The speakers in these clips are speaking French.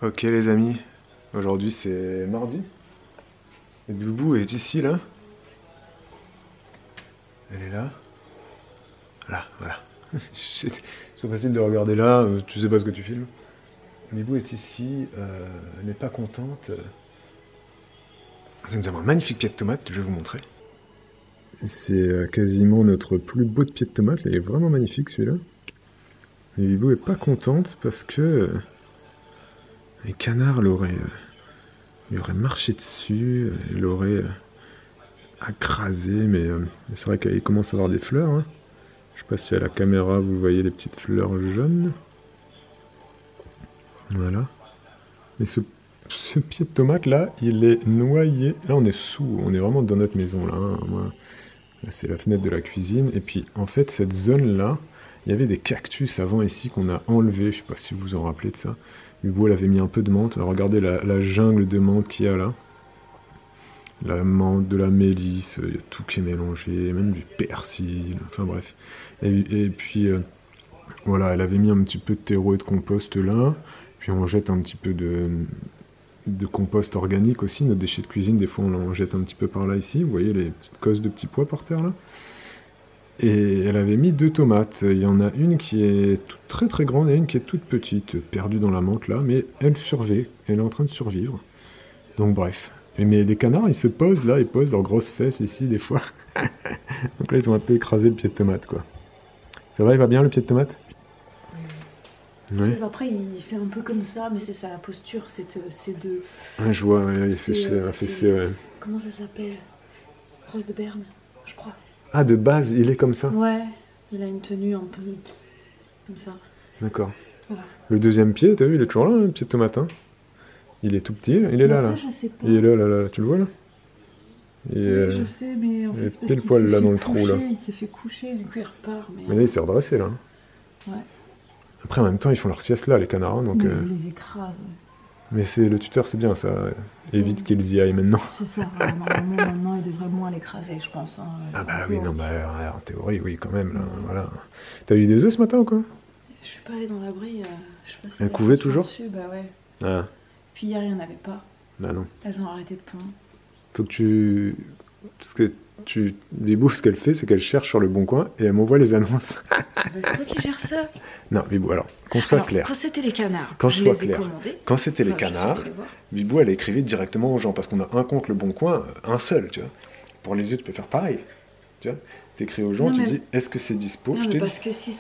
Ok les amis, aujourd'hui c'est mardi. Et Boubou est ici là. Elle est là. Là, voilà. C'est facile de regarder là, tu sais pas ce que tu filmes. Boubou est ici, elle n'est pas contente. Nous avons un magnifique pied de tomate, je vais vous montrer. C'est quasiment notre plus beau de pied de tomate, il est vraiment magnifique celui-là. Mais Boubou est pas contente parce que les canards lui auraient marché dessus, l'auraient écrasé, mais c'est vrai qu'il commence à avoir des fleurs. Hein. Je sais pas si à la caméra vous voyez les petites fleurs jaunes. Voilà. Mais ce pied de tomate là, il est noyé. Là on est vraiment dans notre maison là. Hein. Là c'est la fenêtre de la cuisine. Et puis en fait cette zone là, il y avait des cactus avant ici qu'on a enlevé. Je sais pas si vous vous en rappelez de ça. Hugo elle avait mis un peu de menthe. Alors, regardez la jungle de menthe qu'il y a là. La menthe, de la mélisse, il y a tout qui est mélangé, même du persil, enfin bref. Et puis, voilà, elle avait mis un petit peu de terreau et de compost là, puis on jette un petit peu de compost organique aussi, nos déchets de cuisine, des fois on en jette un petit peu par là ici, vous voyez les petites cosses de petits pois par terre là. Et elle avait mis 2 tomates, il y en a une qui est très très grande et une qui est toute petite, perdue dans la menthe là, mais elle survit, elle est en train de survivre. Donc bref. Mais les canards, ils se posent là, ils posent leurs grosses fesses ici des fois. Donc là, ils ont un peu écrasé le pied de tomate, quoi. Ça va, il va bien le pied de tomate? Oui. Après, il fait un peu comme ça, mais c'est sa posture, c'est de... Ouais, je vois, ouais, il fait un fessé, ouais. Comment ça s'appelle? Rose de Berne, je crois. Ah, de base, il est comme ça? Ouais, il a une tenue un peu comme ça. D'accord. Voilà. Le deuxième pied, t'as vu, il est toujours là, le pied de tomate, hein. Il est tout petit, il est là, là. Je sais pas. Il est là, là, là, tu le vois, là? Oui, je sais, mais en fait, c'est parce pile poil là dans le coucher, trou, là. il s'est fait coucher, du coup il repart. Mais là, il s'est redressé, là. Ouais. Après, en même temps, ils font leur sieste là, les canards, hein, donc... Mais ils les écrasent, ouais. Mais c'est le tuteur, c'est bien, ça évite qu'ils y aillent maintenant. C'est ça, normalement, il devrait moins l'écraser, je pense. Hein, ah bah oui, non, bah en théorie, oui, quand même, là, voilà. T'as eu des œufs ce matin ou quoi? Je suis pas allée dans l'abri, je sais pas si... Elle couvait toujours dessus, bah ouais. Ah. Puis hier, il n'y en avait pas. Bah non. Elles ont arrêté de pondre. Faut que tu... Parce que Bibou, ce qu'elle fait, c'est qu'elle cherche sur le bon coin et elle m'envoie les annonces. C'est toi qui gères ça? Non, Bibou, alors, qu'on soit clair. Quand c'était les canards, quand je sois les ai clair. commandés. Quand c'était les canards, Bibou, elle écrivait directement aux gens, parce qu'on a un compte Le Bon Coin, un seul, tu vois. Pour les yeux, tu peux faire pareil, tu vois. T'écris aux gens, non, tu dis, est-ce que c'est dispo? Non, mais parce que si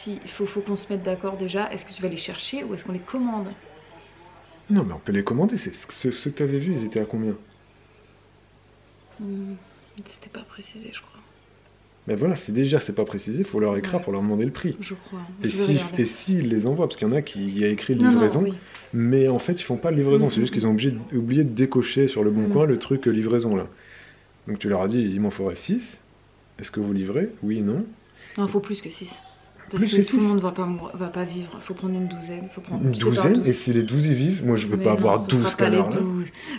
il faut qu'on se mette d'accord déjà, est-ce que tu vas les chercher ou est-ce qu'on les commande? Non, mais on peut les commander, ceux que tu avais vus, ils étaient à combien? C'était pas précisé, je crois. Mais voilà, si déjà c'est pas précisé, il faut leur écrire pour leur demander le prix. Je crois. Et s'ils les envoient, parce qu'il y en a qui y a écrit livraison, mais en fait ils font pas de livraison, c'est juste qu'ils ont oublié de décocher sur le bon coin le truc livraison là. Donc tu leur as dit, il m'en faudrait 6, est-ce que vous livrez? Oui, non? Non, il faut plus que 6. Parce que tout le monde va pas vivre, il faut prendre une douzaine. Une douzaine? Et si les 12 y vivent, moi je veux pas avoir 12 canards là.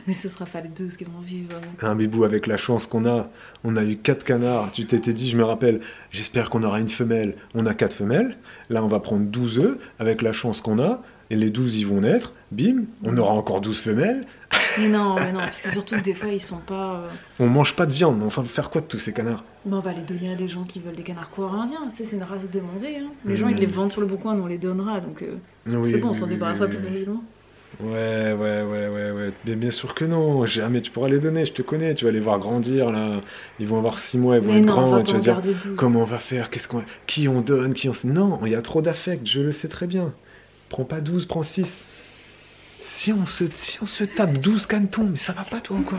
Mais ce sera pas les 12 qui vont vivre. Un Bibou, avec la chance qu'on a, on a eu 4 canards, tu t'étais dit, je me rappelle, j'espère qu'on aura une femelle, on a 4 femelles, là on va prendre 12 œufs, avec la chance qu'on a, et les 12 ils vont naître, bim, on aura encore 12 femelles. Mais non, parce que surtout que des fois ils sont pas... On mange pas de viande, mais enfin faire quoi de tous ces canards? Bon, on va les donner à des gens qui veulent des canards coréens, tu sais, c'est une race demandée. Hein. Les gens ils les vendent sur le bon coin, nous on les donnera, donc c'est bon, on s'en débarrassera plus facilement. Ouais. Bien sûr que non, jamais tu pourras les donner, je te connais, tu vas les voir grandir là, ils vont avoir 6 mois, ils vont être grands, et tu vas dire, comment on va faire, qui on donne, Non, il y a trop d'affect, je le sais très bien. Prends pas 12, prends 6. Si on se tape 12 canetons, mais ça va pas toi ou quoi?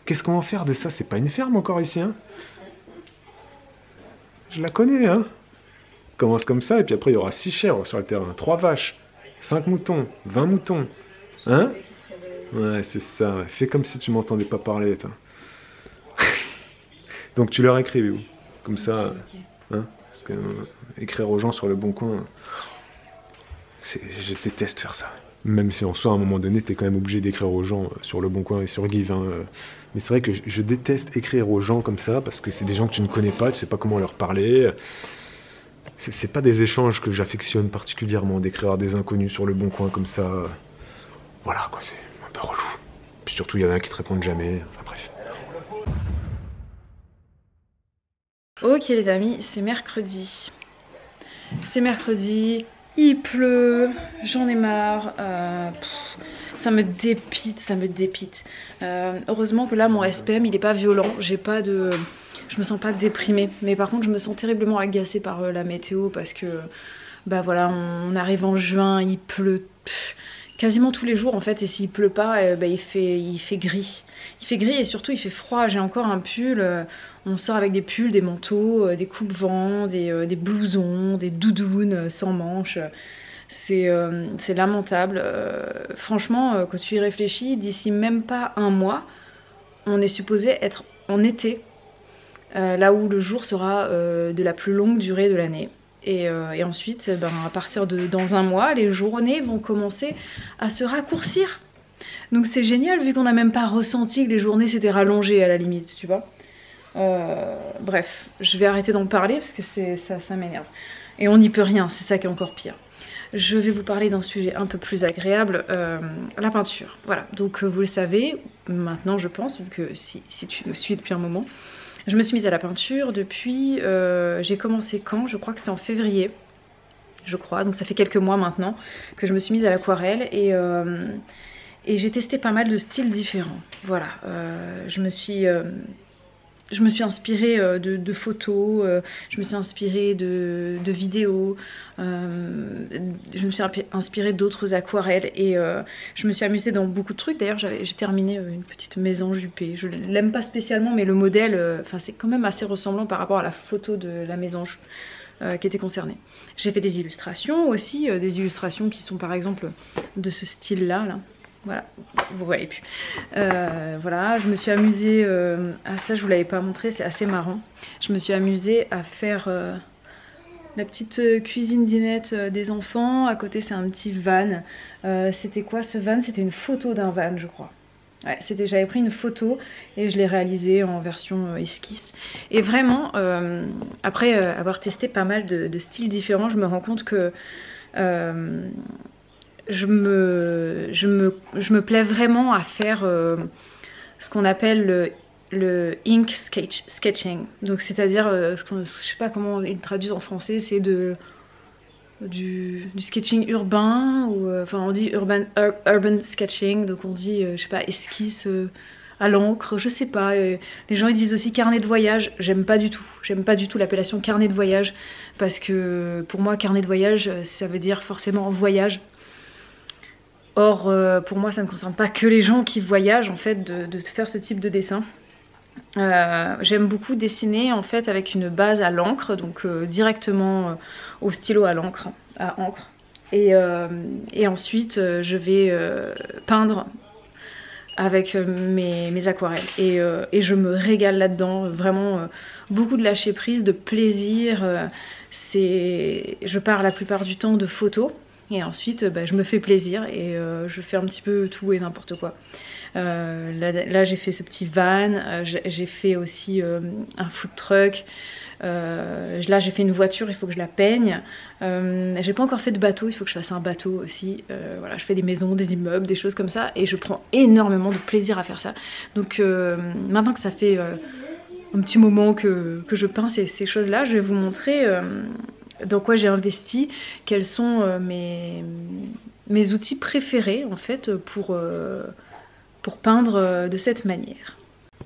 Qu'est-ce qu'on va faire de ça? C'est pas une ferme encore ici, hein? Je la connais, hein? Commence comme ça, et puis après il y aura 6 chèvres sur le terrain, 3 vaches, 5 moutons, 20 moutons. Hein? Ouais, c'est ça, ouais. Fais comme si tu m'entendais pas parler, toi. Donc tu leur écris, où? Comme ça, hein? Parce que écrire aux gens sur le bon coin, je déteste faire ça. Même si en soi, à un moment donné, t'es quand même obligé d'écrire aux gens sur le bon coin et sur Give, hein. Mais c'est vrai que je déteste écrire aux gens comme ça, parce que c'est des gens que tu ne connais pas, tu sais pas comment leur parler. C'est pas des échanges que j'affectionne particulièrement, d'écrire à des inconnus sur le bon coin comme ça. voilà quoi, c'est un peu relou. Puis surtout il y en a qui te répondent jamais, enfin bref. Ok les amis, c'est mercredi. C'est mercredi, il pleut, j'en ai marre, ça me dépite, ça me dépite. Heureusement que là mon SPM il est pas violent, je me sens pas déprimée. Mais par contre je me sens terriblement agacée par la météo parce que bah voilà, on arrive en juin, il pleut quasiment tous les jours en fait, et s'il pleut pas, bah, il fait gris. Il fait gris et surtout il fait froid. J'ai encore un pull, on sort avec des pulls, des manteaux, des coupes-vents, des blousons, des doudounes sans manches. C'est lamentable. Franchement, quand tu y réfléchis, d'ici même pas un mois, on est supposé être en été, là où le jour sera de la plus longue durée de l'année. Et ensuite, ben, à partir de dans un mois, les journées vont commencer à se raccourcir. Donc c'est génial vu qu'on n'a même pas ressenti que les journées s'étaient rallongées à la limite, tu vois. Bref, je vais arrêter d'en parler parce que ça m'énerve. Et on n'y peut rien, c'est ça qui est encore pire. Je vais vous parler d'un sujet un peu plus agréable, la peinture. Voilà, donc vous le savez, maintenant je pense, vu que si tu me suis depuis un moment, je me suis mise à la peinture depuis, j'ai commencé quand? Je crois que c'était en février, je crois, donc ça fait quelques mois maintenant que je me suis mise à l'aquarelle et j'ai testé pas mal de styles différents. Voilà, je me suis inspirée de photos, je me suis inspirée de vidéos, je me suis inspirée d'autres aquarelles et je me suis amusée dans beaucoup de trucs. D'ailleurs j'ai terminé une petite mésange huppée. Je l'aime pas spécialement mais le modèle, c'est quand même assez ressemblant par rapport à la photo de la mésange qui était concernée. J'ai fait des illustrations aussi, des illustrations qui sont par exemple de ce style là. Voilà, vous voyez plus. Voilà, je me suis amusée à ça, je vous l'avais pas montré, c'est assez marrant. Je me suis amusée à faire la petite cuisine dinette des enfants. À côté, c'est un petit van. C'était quoi ce van? C'était une photo d'un van, je crois. Ouais, j'avais pris une photo et je l'ai réalisée en version esquisse. Et vraiment, après avoir testé pas mal de styles différents, je me rends compte que je me plais vraiment à faire ce qu'on appelle le ink sketching. Donc c'est-à-dire, je sais pas comment ils traduisent en français, c'est du sketching urbain, ou enfin on dit urban sketching, donc on dit, je sais pas, esquisse à l'encre, je sais pas. Les gens ils disent aussi carnet de voyage, j'aime pas du tout l'appellation carnet de voyage, parce que pour moi carnet de voyage ça veut dire forcément voyage. Or, pour moi, ça ne concerne pas que les gens qui voyagent, en fait, de faire ce type de dessin. J'aime beaucoup dessiner, en fait, avec une base à l'encre, donc directement au stylo à l'encre. Et ensuite, je vais peindre avec mes aquarelles. Et je me régale là-dedans, vraiment beaucoup de lâcher prise, de plaisir. Je pars la plupart du temps de photos. Et ensuite, je me fais plaisir et je fais un petit peu tout et n'importe quoi. Là j'ai fait ce petit van, j'ai fait aussi un food truck. Là j'ai fait une voiture, il faut que je la peigne. J'ai pas encore fait de bateau, il faut que je fasse un bateau aussi. Voilà, je fais des maisons, des immeubles, des choses comme ça. Et je prends énormément de plaisir à faire ça. Donc maintenant que ça fait un petit moment que je peins ces choses-là, je vais vous montrer dans quoi j'ai investi, quels sont mes outils préférés en fait pour peindre de cette manière.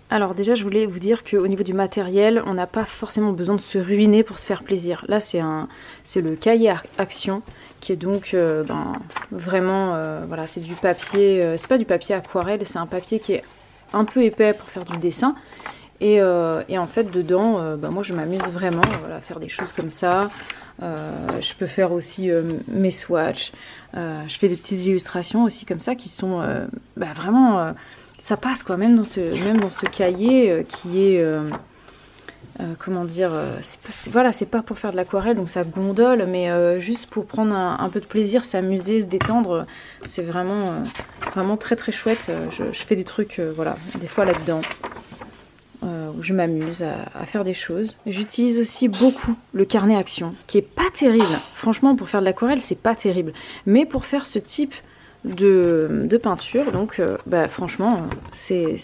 Alors déjà je voulais vous dire qu'au niveau du matériel, on n'a pas forcément besoin de se ruiner pour se faire plaisir. Là c'est le cahier Action qui est donc vraiment, voilà, c'est du papier, c'est pas du papier aquarelle, c'est un papier qui est un peu épais pour faire du dessin. Et en fait dedans, moi je m'amuse vraiment voilà, à faire des choses comme ça. Je peux faire aussi mes swatchs. Je fais des petites illustrations aussi comme ça qui sont vraiment... ça passe quoi, même dans ce cahier qui est... comment dire, voilà, c'est pas pour faire de l'aquarelle donc ça gondole, mais juste pour prendre un peu de plaisir, s'amuser, se détendre, c'est vraiment très très chouette. Je fais des trucs, voilà, des fois là-dedans. Où je m'amuse à faire des choses. J'utilise aussi beaucoup le carnet Action, qui est pas terrible. Franchement, pour faire de l'aquarelle, c'est pas terrible. Mais pour faire ce type de peinture. Donc bah, franchement c'est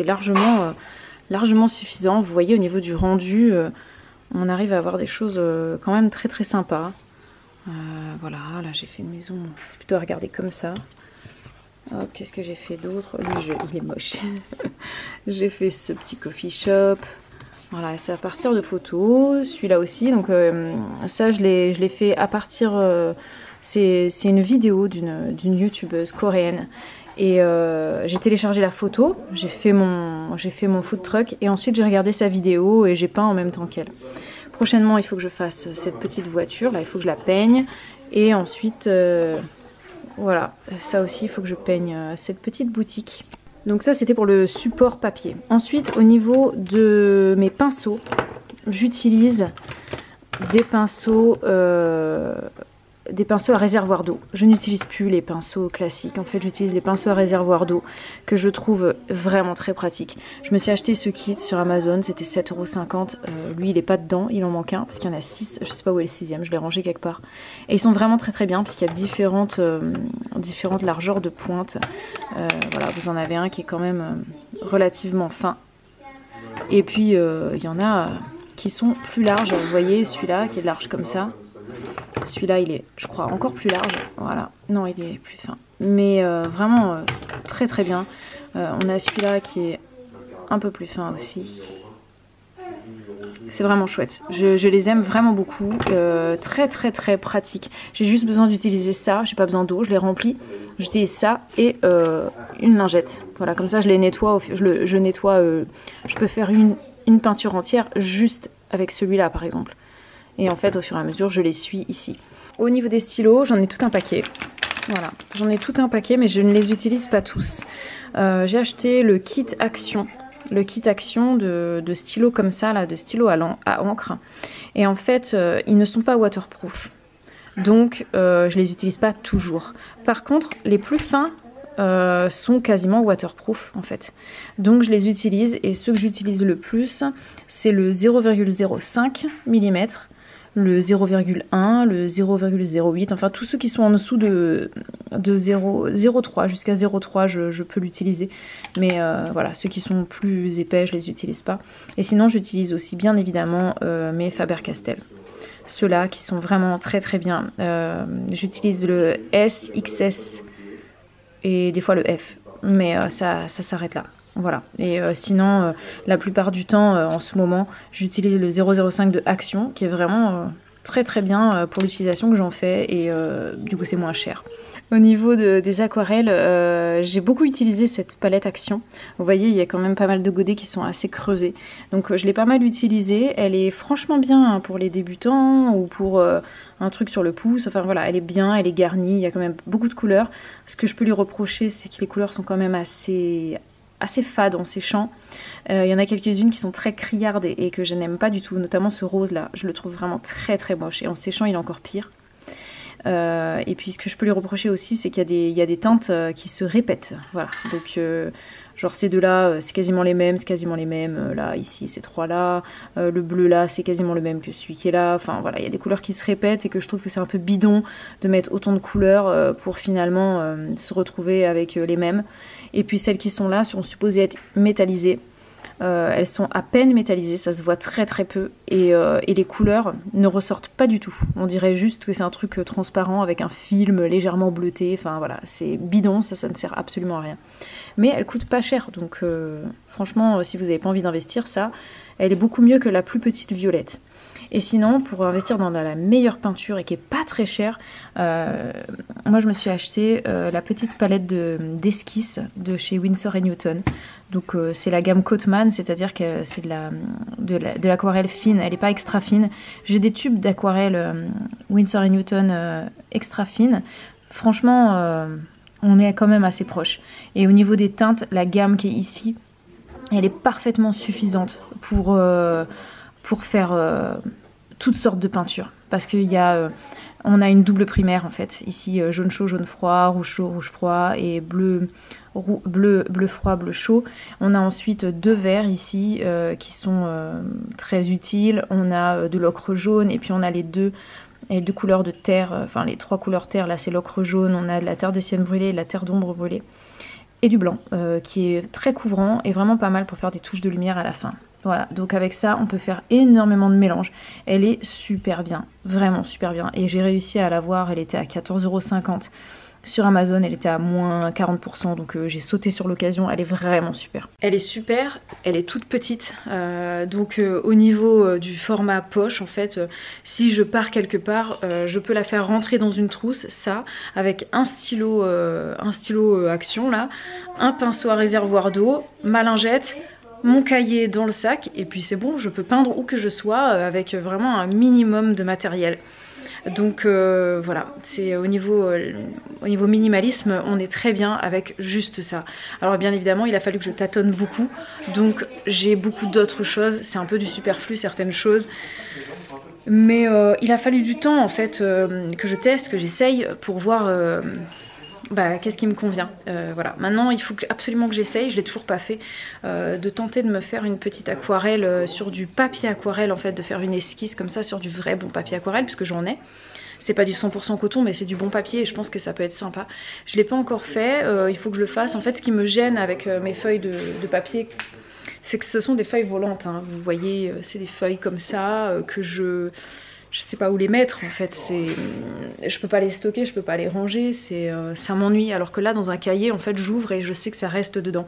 largement, largement suffisant. Vous voyez au niveau du rendu, on arrive à avoir des choses quand même très très sympas. Voilà, là j'ai fait une maison plutôt à regarder comme ça. Qu'est-ce que j'ai fait d'autre? Lui, il est moche. J'ai fait ce petit coffee shop. Voilà, c'est à partir de photos. Celui-là aussi. Donc ça, je l'ai fait à partir... c'est une vidéo d'une youtubeuse coréenne. Et j'ai téléchargé la photo. J'ai fait mon food truck. Et ensuite, j'ai regardé sa vidéo et j'ai peint en même temps qu'elle. Prochainement, il faut que je fasse cette petite voiture. Là, il faut que je la peigne. Et ensuite... voilà, ça aussi il faut que je peigne cette petite boutique. Donc ça c'était pour le support papier. Ensuite au niveau de mes pinceaux, j'utilise des pinceaux à réservoir d'eau. Je n'utilise plus les pinceaux classiques. En fait j'utilise les pinceaux à réservoir d'eau que je trouve vraiment très pratiques. Je me suis acheté ce kit sur Amazon, c'était 7,50 €. Lui il est pas dedans, il en manque un parce qu'il y en a 6. Je sais pas où est le 6e, je l'ai rangé quelque part. Et ils sont vraiment très très bien parce qu'il y a différentes largeurs de pointe. Voilà, vous en avez un qui est quand même relativement fin. Et puis il y en a qui sont plus larges. Vous voyez celui-là qui est large comme ça. Celui-là il est je crois encore plus large, voilà, non il est plus fin, mais vraiment très très bien. On a celui-là qui est un peu plus fin aussi, c'est vraiment chouette, je les aime vraiment beaucoup, très très très pratique. J'ai juste besoin d'utiliser ça, j'ai pas besoin d'eau, je les remplis, j'utilise ça et une lingette, voilà, comme ça je les nettoie, je nettoie, je peux faire une peinture entière juste avec celui-là par exemple. Et en fait, au fur et à mesure, je les suis ici. Au niveau des stylos, j'en ai tout un paquet. Voilà, j'en ai tout un paquet, mais je ne les utilise pas tous. J'ai acheté le kit Action. Le kit Action de stylos comme ça, là, de stylos à encre. Et en fait, ils ne sont pas waterproof. Donc, je les utilise pas toujours. Par contre, les plus fins sont quasiment waterproof en fait. Donc je les utilise et ceux que j'utilise le plus, c'est le 0,05 mm, le 0,1, le 0,08, enfin tous ceux qui sont en dessous de 0,03 jusqu'à 0,3 je peux l'utiliser, mais voilà, ceux qui sont plus épais je les utilise pas. Et sinon j'utilise aussi bien évidemment mes Faber-Castell, ceux-là qui sont vraiment très très bien. J'utilise le S, XS et des fois le F, mais ça s'arrête là. Voilà, et sinon la plupart du temps en ce moment j'utilise le 0,05 de Action qui est vraiment très très bien pour l'utilisation que j'en fais, et du coup c'est moins cher. Au niveau des aquarelles, j'ai beaucoup utilisé cette palette Action. Vous voyez, il y a quand même pas mal de godets qui sont assez creusés. Donc je l'ai pas mal utilisée. Elle est franchement bien pour les débutants ou pour un truc sur le pouce. Enfin voilà, elle est bien, elle est garnie. Il y a quand même beaucoup de couleurs. Ce que je peux lui reprocher, c'est que les couleurs sont quand même assez fades en séchant. Il y en a quelques-unes qui sont très criardes et que je n'aime pas du tout. Notamment ce rose là. Je le trouve vraiment très très moche. Et en séchant, il est encore pire. Et puis ce que je peux lui reprocher aussi, c'est qu'il y a des teintes qui se répètent. Voilà, donc genre ces deux là c'est quasiment les mêmes, là ici ces trois là, le bleu là c'est quasiment le même que celui qui est là. Enfin voilà, il y a des couleurs qui se répètent et que je trouve que c'est un peu bidon de mettre autant de couleurs pour finalement se retrouver avec les mêmes. Et puis celles qui sont là sont supposées être métallisées. Elles sont à peine métallisées, ça se voit très très peu, et les couleurs ne ressortent pas du tout. On dirait juste que c'est un truc transparent avec un film légèrement bleuté. Enfin voilà, c'est bidon, ça ne sert absolument à rien. Mais elle coûte pas cher, donc franchement si vous n'avez pas envie d'investir, ça, elle est beaucoup mieux que la plus petite violette. Et sinon, pour investir dans la meilleure peinture et qui est pas très chère, moi je me suis acheté la petite palette d'esquisse de chez Winsor & Newton. Donc c'est la gamme Cotman, c'est-à-dire que c'est de l'aquarelle fine, elle n'est pas extra fine. J'ai des tubes d'aquarelle Winsor & Newton extra fine. Franchement, on est quand même assez proche. Et au niveau des teintes, la gamme qui est ici, elle est parfaitement suffisante pour faire toutes sortes de peintures, parce qu'il y a on a une double primaire en fait ici, jaune chaud, jaune froid, rouge chaud, rouge froid, et bleu froid, bleu chaud. On a ensuite deux verts ici qui sont très utiles. On a de l'ocre jaune, et puis on a les deux et 2 couleurs de terre, enfin les 3 couleurs terre, là c'est l'ocre jaune, on a de la terre de sienne brûlée, de la terre d'ombre brûlée, et du blanc, qui est très couvrant et vraiment pas mal pour faire des touches de lumière à la fin. Voilà, donc avec ça, on peut faire énormément de mélange. Elle est super bien, vraiment super bien. Et j'ai réussi à la voir, elle était à 14,50 € sur Amazon, elle était à moins 40%, donc j'ai sauté sur l'occasion, elle est vraiment super. Elle est super, elle est toute petite, donc au niveau du format poche, en fait, si je pars quelque part, je peux la faire rentrer dans une trousse, ça, avec un stylo action là, un pinceau à réservoir d'eau, ma lingette, mon cahier dans le sac, et puis c'est bon, je peux peindre où que je sois avec vraiment un minimum de matériel. Donc voilà, c'est au niveau minimalisme, on est très bien avec juste ça. Alors bien évidemment, il a fallu que je tâtonne beaucoup, donc j'ai beaucoup d'autres choses, c'est un peu du superflu certaines choses. Mais il a fallu du temps en fait que je teste, que j'essaye pour voir qu'est-ce qui me convient. Voilà. Maintenant il faut absolument que j'essaye, je l'ai toujours pas fait, de tenter de me faire une petite aquarelle sur du papier aquarelle, en fait, de faire une esquisse comme ça sur du vrai bon papier aquarelle, puisque j'en ai. C'est pas du 100% coton, mais c'est du bon papier et je pense que ça peut être sympa. Je l'ai pas encore fait, il faut que je le fasse. En fait, ce qui me gêne avec mes feuilles de papier, c'est que ce sont des feuilles volantes, hein. Vous voyez, c'est des feuilles comme ça que je sais pas où les mettre en fait. Je peux pas les stocker, je peux pas les ranger, ça m'ennuie. Alors que là, dans un cahier, en fait, j'ouvre et je sais que ça reste dedans.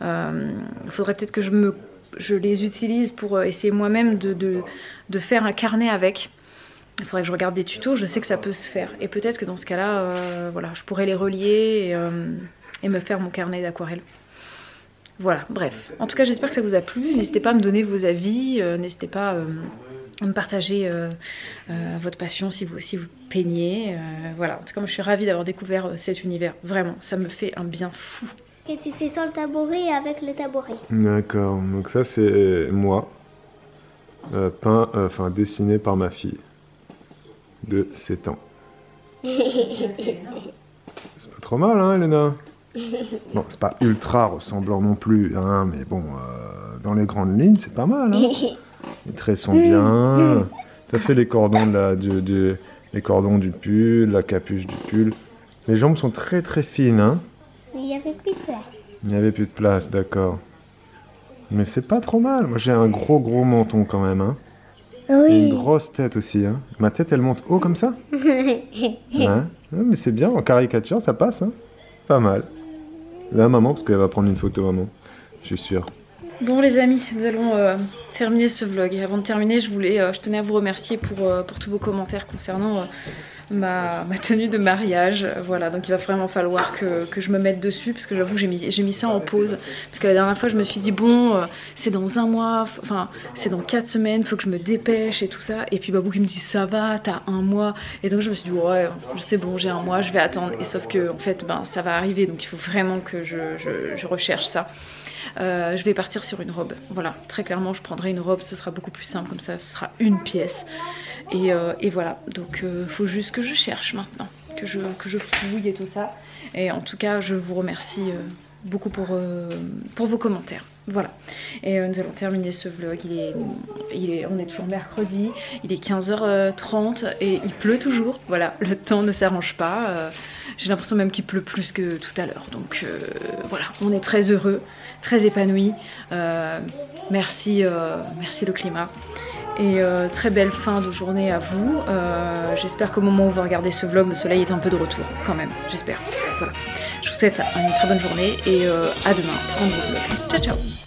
Il faudrait peut-être que je les utilise pour essayer moi-même de faire un carnet avec. Il faudrait que je regarde des tutos, je sais que ça peut se faire. Et peut-être que dans ce cas-là, voilà, je pourrais les relier et me faire mon carnet d'aquarelle. Voilà, bref. En tout cas, j'espère que ça vous a plu. N'hésitez pas à me donner vos avis, n'hésitez pas à me partager votre passion si vous aussi vous peignez. Voilà, en tout cas, moi, je suis ravie d'avoir découvert cet univers. Vraiment, ça me fait un bien fou. Et tu fais sans le tabouret et avec le tabouret. D'accord, donc ça c'est moi, peint, dessiné par ma fille de 7 ans. C'est pas trop mal, hein, Elena? Bon, c'est pas ultra ressemblant non plus, hein, mais bon, dans les grandes lignes, c'est pas mal, hein. Les traits sont bien. T'as fait les cordons les cordons du pull, la capuche du pull. Les jambes sont très très fines, hein. Mais il n'y avait plus de place. Il n'y avait plus de place, d'accord. Mais c'est pas trop mal. Moi, j'ai un gros menton quand même, hein. Oui. Et une grosse tête aussi, hein. Ma tête, elle monte haut comme ça. Ouais. Ouais, mais c'est bien, en caricature, ça passe, hein. Pas mal. Là, maman, parce qu'elle va prendre une photo, maman. Je suis sûr. Bon les amis, nous allons terminer ce vlog. Et avant de terminer, je tenais à vous remercier pour tous vos commentaires concernant ma tenue de mariage. Voilà, donc il va vraiment falloir que je me mette dessus, parce que j'avoue que j'ai mis ça en pause. Parce que la dernière fois, je me suis dit, bon, c'est dans un mois, enfin, c'est dans 4 semaines, faut que je me dépêche et tout ça. Et puis Babou qui me dit, ça va, t'as un mois. Et donc je me suis dit, ouais, c'est bon, j'ai un mois, je vais attendre. Et sauf que, en fait, ça va arriver, donc il faut vraiment que je recherche ça. Je vais partir sur une robe, voilà, très clairement je prendrai une robe, ce sera beaucoup plus simple comme ça, ce sera une pièce et voilà, donc faut juste que je cherche maintenant, que je fouille et tout ça. Et en tout cas je vous remercie beaucoup pour vos commentaires. Voilà, et nous allons terminer ce vlog. On est toujours mercredi, il est 15h30 et il pleut toujours. Voilà, le temps ne s'arrange pas. J'ai l'impression même qu'il pleut plus que tout à l'heure. Donc voilà, on est très heureux, très épanouis. Merci le climat. Et très belle fin de journée à vous. J'espère qu'au moment où vous regardez ce vlog, le soleil est un peu de retour quand même, j'espère. Voilà. Je vous souhaite une très bonne journée et à demain pour un nouveau vlog. Ciao ciao.